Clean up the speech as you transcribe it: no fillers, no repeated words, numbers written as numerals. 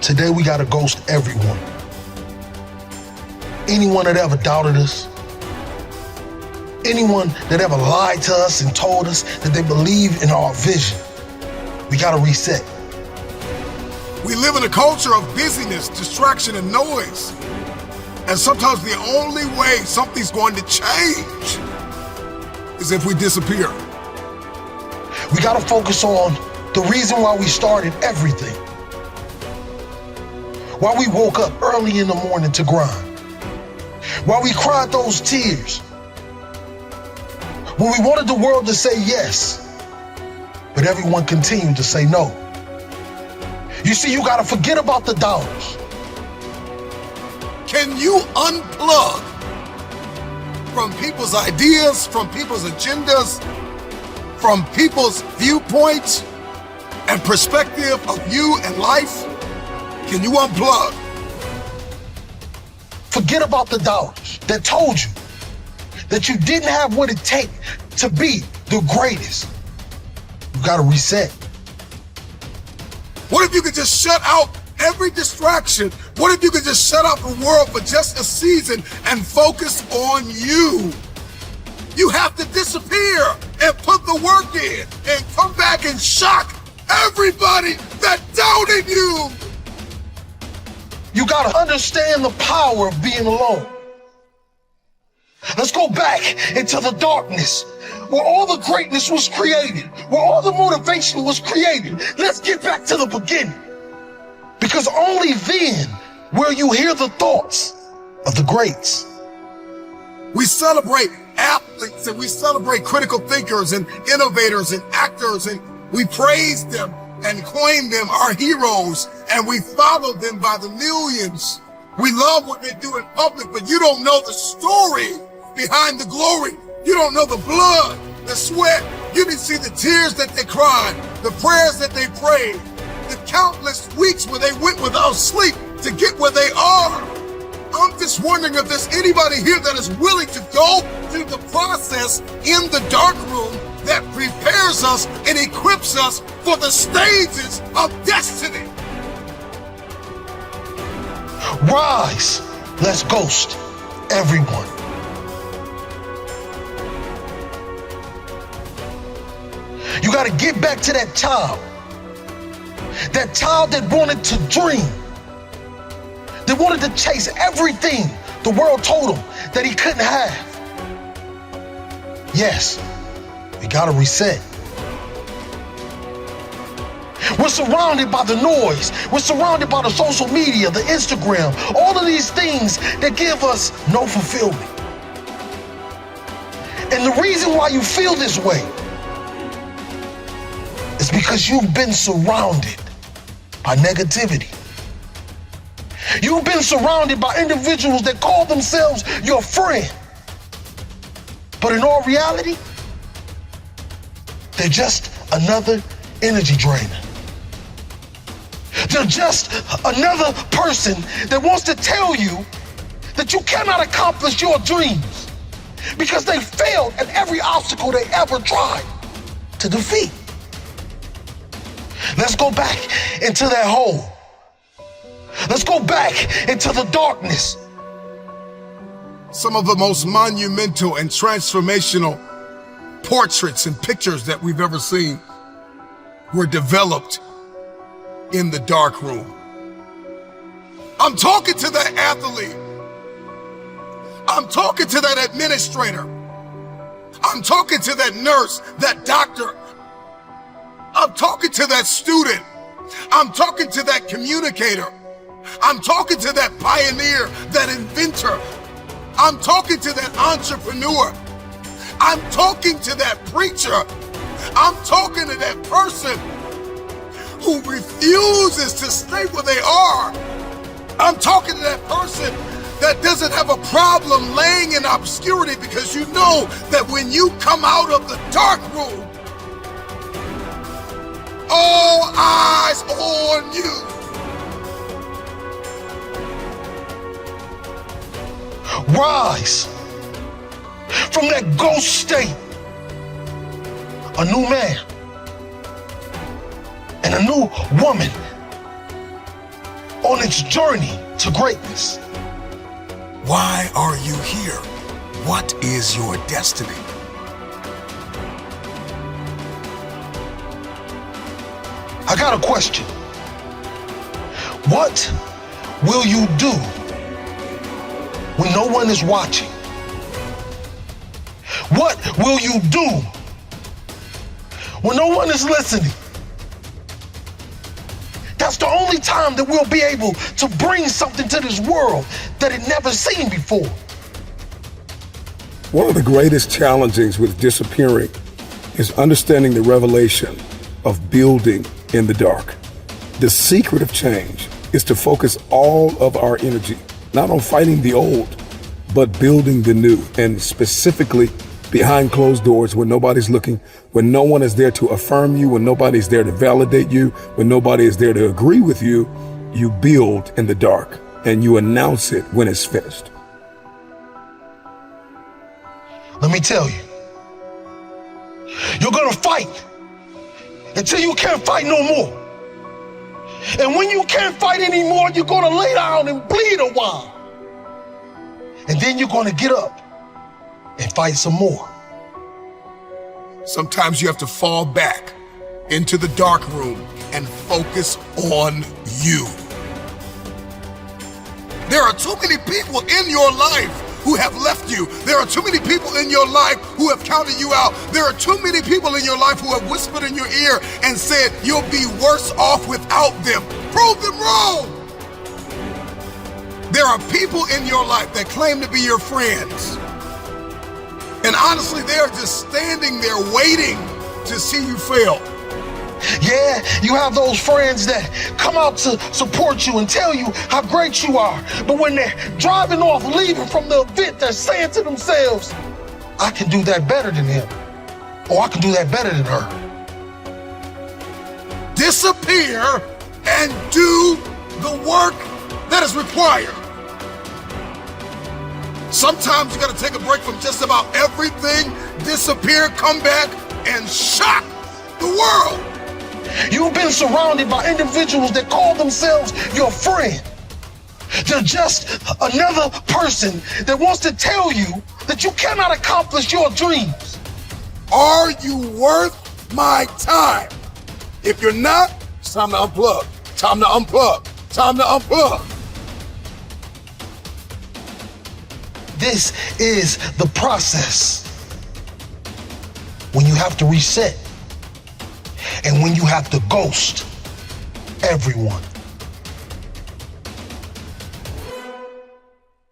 Today we gotta ghost everyone. Anyone that ever doubted us, anyone that ever lied to us and told us that they believe in our vision, we gotta reset. We live in a culture of busyness, distraction, and noise. And sometimes the only way something's going to change is if we disappear. We gotta focus on the reason why we started everything. Why we woke up early in the morning to grind. Why we cried those tears. When we wanted the world to say yes, but everyone continued to say no. You see, you gotta forget about the dollars. Can you unplug from people's ideas, from people's agendas, from people's viewpoints and perspective of you and life? Can you unplug? Forget about the dollars that told you that you didn't have what it takes to be the greatest. You gotta reset. What if you could just shut out every distraction? What if you could just shut out the world for just a season and focus on you? You have to disappear and put the work in and come back and shock everybody that doubted you. You gotta understand the power of being alone. Let's go back into the darkness where all the greatness was created, where all the motivation was created. Let's get back to the beginning. Because only then will you hear the thoughts of the greats. We celebrate athletes and we celebrate critical thinkers and innovators and actors, and we praise them and claim them our heroes, and we follow them by the millions. We love what they do in public, but you don't know the story behind the glory. You don't know the blood, the sweat. You didn't see the tears that they cried, the prayers that they prayed, the countless weeks where they went without sleep to get where they are. I'm just wondering if there's anybody here that is willing to go through the process in the dark room that prepares us and equips us for the stages of destiny. Rise, let's ghost everyone. You gotta get back to that child that wanted to dream, that wanted to chase everything the world told him that he couldn't have. Yes, we gotta reset. We're surrounded by the noise. We're surrounded by the social media, the Instagram, all of these things that give us no fulfillment. And the reason why you feel this way is because you've been surrounded by negativity. You've been surrounded by individuals that call themselves your friend. But in all reality, they're just another energy drainer. They're just another person that wants to tell you that you cannot accomplish your dreams because they failed at every obstacle they ever tried to defeat. Let's go back into that hole. Let's go back into the darkness. Some of the most monumental and transformational portraits and pictures that we've ever seen were developed in the dark room. I'm talking to that athlete. I'm talking to that administrator. I'm talking to that nurse, that doctor. I'm talking to that student. I'm talking to that communicator. I'm talking to that pioneer, that inventor. I'm talking to that entrepreneur. I'm talking to that preacher. I'm talking to that person who refuses to stay where they are. I'm talking to that person that doesn't have a problem laying in obscurity because you know that when you come out of the dark room, all eyes on you. Rise from that ghost state, a new man and a new woman on its journey to greatness. Why are you here? What is your destiny? I got a question. What will you do when no one is watching? What will you do when no one is listening? That's the only time that we'll be able to bring something to this world that it never seen before. One of the greatest challenges with disappearing is understanding the revelation of building in the dark. The secret of change is to focus all of our energy, not on fighting the old, but building the new, and specifically behind closed doors when nobody's looking, when no one is there to affirm you, when nobody's there to validate you, when nobody is there to agree with you, you build in the dark and you announce it when it's finished. Let me tell you, you're gonna fight until you can't fight no more. And when you can't fight anymore, you're gonna lay down and bleed a while. And then you're gonna get up and fight some more. Sometimes you have to fall back into the dark room and focus on you. There are too many people in your life who have left you. There are too many people in your life who have counted you out. There are too many people in your life who have whispered in your ear and said, you'll be worse off without them. Prove them wrong. There are people in your life that claim to be your friends. And honestly, they are just standing there waiting to see you fail. Yeah, you have those friends that come out to support you and tell you how great you are. But when they're driving off, leaving from the event, they're saying to themselves, I can do that better than him. Or I can do that better than her. Disappear and do the work that is required. Sometimes you gotta take a break from just about everything, disappear, come back, and shock the world. You've been surrounded by individuals that call themselves your friend. They're just another person that wants to tell you that you cannot accomplish your dreams. Are you worth my time? If you're not, it's time to unplug. Time to unplug. Time to unplug. This is the process when you have to reset and when you have to ghost everyone.